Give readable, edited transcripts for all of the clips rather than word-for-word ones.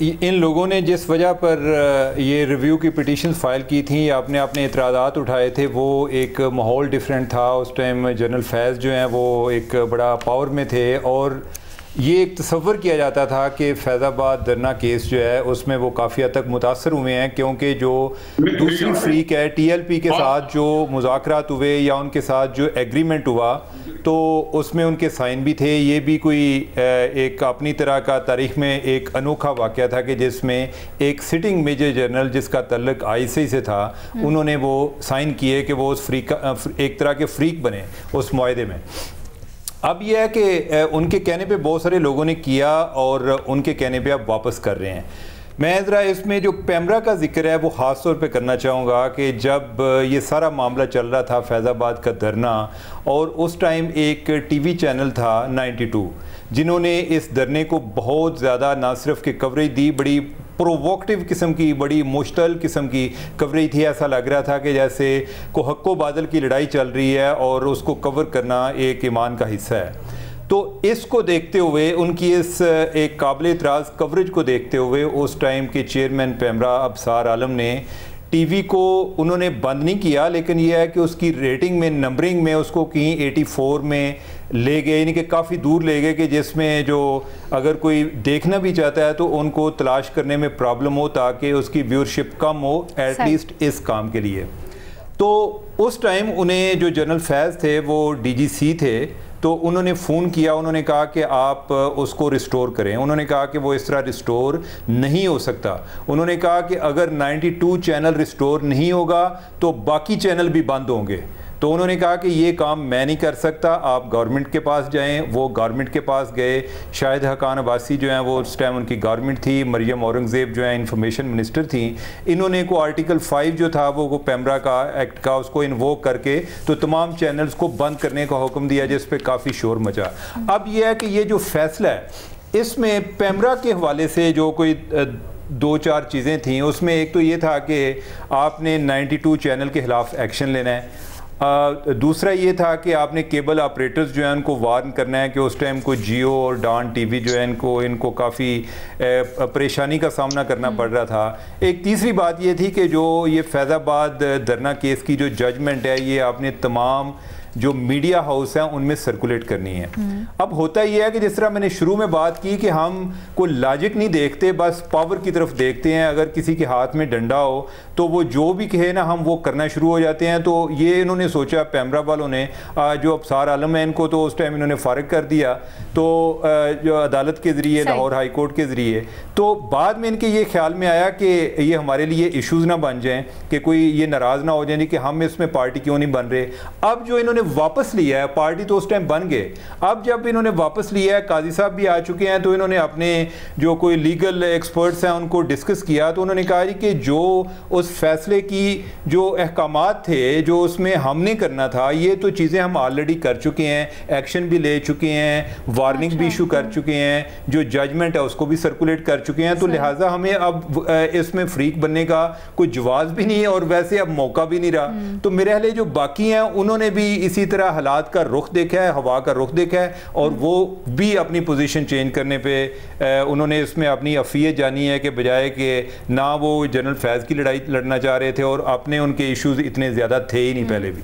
ان لوگوں نے جس وجہ پر یہ ریویو کی پٹیشن فائل کی تھیں یا اپنے اعتراضات اٹھائے تھے وہ ایک ماحول ڈیفرنٹ تھا. اس ٹائم جنرل فیض جو ہیں وہ ایک بڑا پاور میں تھے اور یہ ایک تصور کیا جاتا تھا کہ فیض آباد دھرنا کیس جو ہے اس میں وہ کافی حد تک متاثر ہوئے ہیں, کیونکہ جو دوسری فریق ہے ٹی ایل پی کے ساتھ جو مذاکرات ہوئے یا ان کے ساتھ جو ایگریمنٹ ہوا تو اس میں ان کے سائن بھی تھے. یہ بھی کوئی ایک اپنی طرح کا تاریخ میں ایک انوکھا واقعہ تھا کہ جس میں ایک سٹنگ میجر جنرل جس کا تعلق آئی سی سے تھا انہوں نے وہ سائن کیے کہ وہ اس فریق ایک طرح کے فریق بنے اس معاہدے میں. اب یہ ہے کہ ان کے کہنے پہ بہت سارے لوگوں نے کیا اور ان کے کہنے پہ اب واپس کر رہے ہیں. میں ذرا اس میں جو پیمرا کا ذکر ہے وہ خاص طور پہ کرنا چاہوں گا کہ جب یہ سارا معاملہ چل رہا تھا فیض آباد کا دھرنا, اور اس ٹائم ایک ٹی وی چینل تھا 92 جنہوں نے اس دھرنے کو بہت زیادہ نہ صرف کہ کوریج دی, بڑی پروووکٹیو قسم کی, بڑی مشتعل قسم کی کوریج تھی. ایسا لگ رہا تھا کہ جیسے کو حق و بادل کی لڑائی چل رہی ہے اور اس کو کور کرنا ایک ایمان کا حصہ ہے. تو اس کو دیکھتے ہوئے ان کی اس ایک قابل اعتراض کوریج کو دیکھتے ہوئے اس ٹائم کے چیئرمین پیمرا ابصار عالم نے ٹی وی کو انہوں نے بند نہیں کیا, لیکن یہ ہے کہ اس کی ریٹنگ میں نمبرنگ میں اس کو کہیں 84 میں لے گئے, یعنی کہ کافی دور لے گئے کہ جس میں جو اگر کوئی دیکھنا بھی چاہتا ہے تو ان کو تلاش کرنے میں پرابلم ہو تاکہ اس کی ویورشپ کم ہو ایٹ لیسٹ اس کام کے لیے. تو اس ٹائم انہیں جو جنرل فیض تھے وہ ڈی جی سی تھے, تو انہوں نے فون کیا, انہوں نے کہا کہ آپ اس کو ریسٹور کریں. انہوں نے کہا کہ وہ اس طرح ریسٹور نہیں ہو سکتا. انہوں نے کہا کہ اگر 92 چینل ریسٹور نہیں ہوگا تو باقی چینل بھی بند ہوں گے. تو انہوں نے کہا کہ یہ کام میں نہیں کر سکتا, آپ گورنمنٹ کے پاس جائیں. وہ گورنمنٹ کے پاس گئے. شاہد حقان عباسی جو ہیں وہ اس ٹائم ان کی گورنمنٹ تھی, مریم اورنگزیب جو ہیں انفارمیشن منسٹر تھیں, انہوں نے کو آرٹیکل 5 جو تھا وہ پیمرا کا ایکٹ کا اس کو انووک کر کے تو تمام چینلز کو بند کرنے کا حکم دیا, جس پہ کافی شور مچا. اب یہ ہے کہ یہ جو فیصلہ ہے اس میں پیمرا کے حوالے سے جو کوئی 2-4 چیزیں تھیں, اس میں ایک تو یہ تھا کہ آپ نے 92 چینل کے خلاف ایکشن لینا ہے. دوسرا یہ تھا کہ آپ نے کیبل آپریٹرز جو ہیں ان کو وارن کرنا ہے کہ اس ٹائم کو جیو اور ڈان ٹی وی جو ہے ان کو کافی پریشانی کا سامنا کرنا پڑ رہا تھا. ایک تیسری بات یہ تھی کہ جو یہ فیض آباد دھرنا کیس کی جو ججمنٹ ہے یہ آپ نے تمام جو میڈیا ہاؤس ہیں ان میں سرکولیٹ کرنی ہے. اب ہوتا یہ ہے کہ جس طرح میں نے شروع میں بات کی کہ ہم کوئی لاجک نہیں دیکھتے, بس پاور کی طرف دیکھتے ہیں. اگر کسی کے ہاتھ میں ڈنڈا ہو تو وہ جو بھی کہے نا ہم وہ کرنا شروع ہو جاتے ہیں. تو یہ انہوں نے سوچا پیمرا والوں نے, جو ابصار عالم ہے ان کو تو اس ٹائم انہوں نے فارغ کر دیا تو جو عدالت کے ذریعے لاہور ہائی کورٹ کے ذریعے. تو بعد میں ان کے یہ خیال میں آیا کہ یہ ہمارے لیے ایشوز نہ بن جائیں, کہ کوئی یہ ناراض نہ ہو جائیں کہ ہم اس میں پارٹی کیوں نہیں بن رہے. اب جو انہوں نے واپس لیا ہے, پارٹی تو اس ٹائم بن گئے, اب جب انہوں نے واپس لیا ہے, قاضی صاحب بھی آ چکے ہیں, تو انہوں نے اپنے جو کوئی لیگل ایکسپرٹس ہیں ان کو ڈسکس کیا. تو انہوں نے کہا کہ جو اس فیصلے کی جو احکامات تھے جو اس میں ہم نے کرنا تھا یہ تو چیزیں ہم آلریڈی کر چکے ہیں, ایکشن بھی لے چکے ہیں, وارننگ بھی ایشو کر چکے ہیں, جو ججمنٹ ہے اس کو بھی سرکولیٹ کر چکے ہیں. تو لہٰذا ہمیں اب اس میں فریق بننے کا کوئی جواز بھی نہیں ہے اور ویسے اب موقع بھی نہیں رہا. تو میرے اہل جو باقی ہیں انہوں نے بھی اسی طرح حالات کا رخ دیکھا ہے, ہوا کا رخ دیکھا ہے, اور وہ بھی اپنی پوزیشن چینج کرنے پہ انہوں نے اس میں اپنی افیت جانی ہے کہ بجائے کہ نہ وہ جنرل فیض کی لڑائی لڑنا چاہ رہے تھے اور اپنے ان کے ایشوز اتنے زیادہ تھے ہی نہیں پہلے بھی.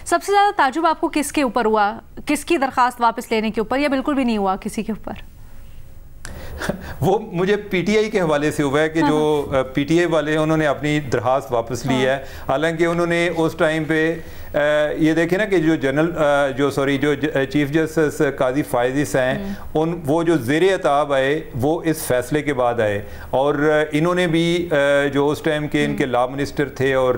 سب سے زیادہ تعجب آپ کو کس کے اوپر ہوا, کس کی درخواست واپس لینے کے اوپر, یا بالکل بھی نہیں ہوا کسی کے اوپر؟ وہ مجھے پی ٹی آئی کے حوالے سے ہوا ہے کہ جو پی ٹی آئی والے ہیں انہوں نے اپنی درخواست واپس لی ہے. حالانکہ انہوں نے اس ٹائم پہ یہ دیکھیں نا کہ جو چیف جسٹس قاضی فائزی ہیں وہ جو زیر عتاب آئے وہ اس فیصلے کے بعد آئے, اور انہوں نے بھی جو اس ٹائم کے ان کے لا منسٹر تھے اور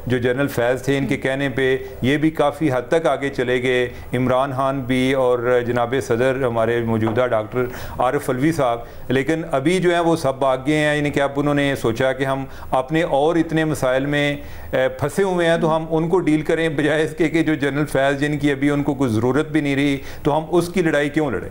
جو جنرل فیض تھے ان کے کہنے پہ یہ بھی کافی حد تک آگے چلے گئے. عمران خان بھی اور جناب صدر ہمارے موجودہ ڈاکٹر عارف الوی صاحب, لیکن ابھی جو ہیں وہ سب آگے ہیں. یعنی کہ اب انہوں نے سوچا کہ ہم اپنے اور اتنے مسائل میں پھنسے ہوئے ہیں تو ہم ان کو ڈیل کریں بجائے اس کے کہ جو جنرل فیض جن کی ابھی ان کو کوئی ضرورت بھی نہیں رہی تو ہم اس کی لڑائی کیوں لڑیں.